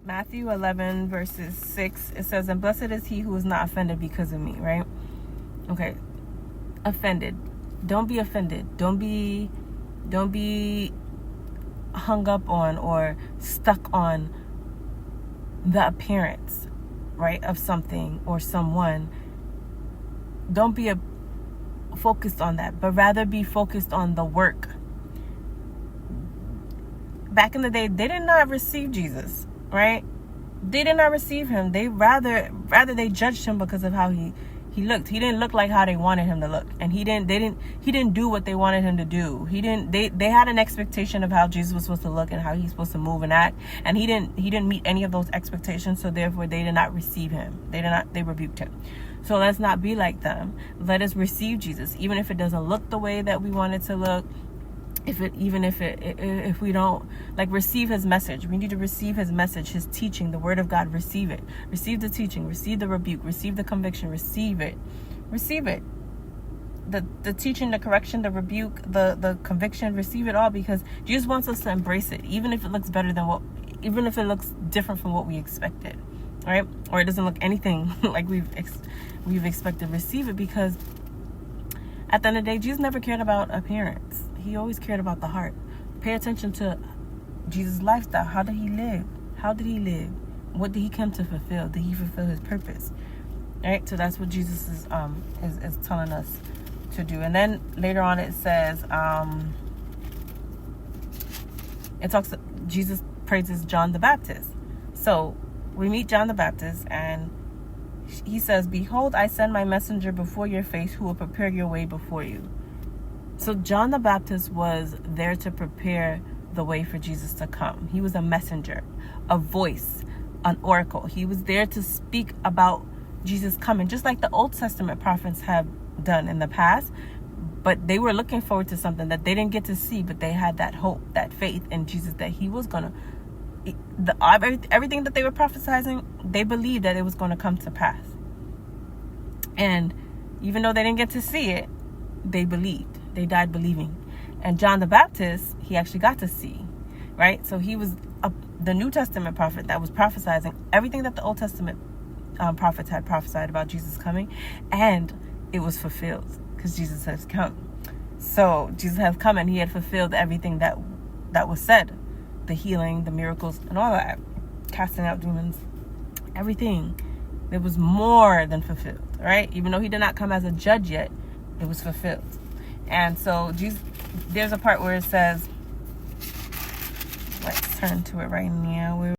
Matthew 11 verses 6, it says, and blessed is he who is not offended because of me, right? Okay. Offended. Don't be offended. Don't be hung up on or stuck on the appearance, right, of something or someone. Don't be focused on that, but rather be focused on the work. Back in the day, they did not receive Jesus, right? They did not receive him. They rather they judged him because of how he looked. He didn't look like how they wanted him to look, and he didn't do what they wanted him to do. They had an expectation of how Jesus was supposed to look and how he's supposed to move and act, and he didn't meet any of those expectations. So therefore, they did not receive him. They rebuked him. So let's not be like them. Let us receive Jesus, even if it doesn't look the way that we want it to look. If we don't receive his message, we need to receive his message, his teaching, the word of God. Receive it. Receive the teaching. Receive the rebuke. Receive the conviction. Receive it. Receive it. The teaching, the correction, the rebuke, the conviction. Receive it all, because Jesus wants us to embrace it, even if it looks even if it looks different from what we expected, right? Or it doesn't look anything like we've expected. Receive it, because at the end of the day, Jesus never cared about appearance. He always cared about the heart. Pay attention to Jesus' lifestyle. How did he live? How did he live? What did he come to fulfill? Did he fulfill his purpose? All right. So that's what Jesus is telling us to do. And then later on, it says, Jesus praises John the Baptist. So we meet John the Baptist, and he says, behold, I send my messenger before your face, who will prepare your way before you. So John the Baptist was there to prepare the way for Jesus to come. He was a messenger, a voice, an oracle. He was there to speak about Jesus coming, just like the Old Testament prophets have done in the past. But they were looking forward to something that they didn't get to see, but they had that hope, that faith in Jesus, that he was going to, everything that they were prophesying, they believed that it was going to come to pass. And even though they didn't get to see it, they believed. They died believing. And John the Baptist, he actually got to see, right? So he was the New Testament prophet that was prophesying everything that the Old Testament prophets had prophesied about Jesus coming, and it was fulfilled, because Jesus has come. So Jesus has come, and he had fulfilled everything that was said, the healing, the miracles, and all that, casting out demons, everything. It was more than fulfilled, right? Even though he did not come as a judge yet, it was fulfilled. And so Jesus, there's a part where it says, let's turn to it right now.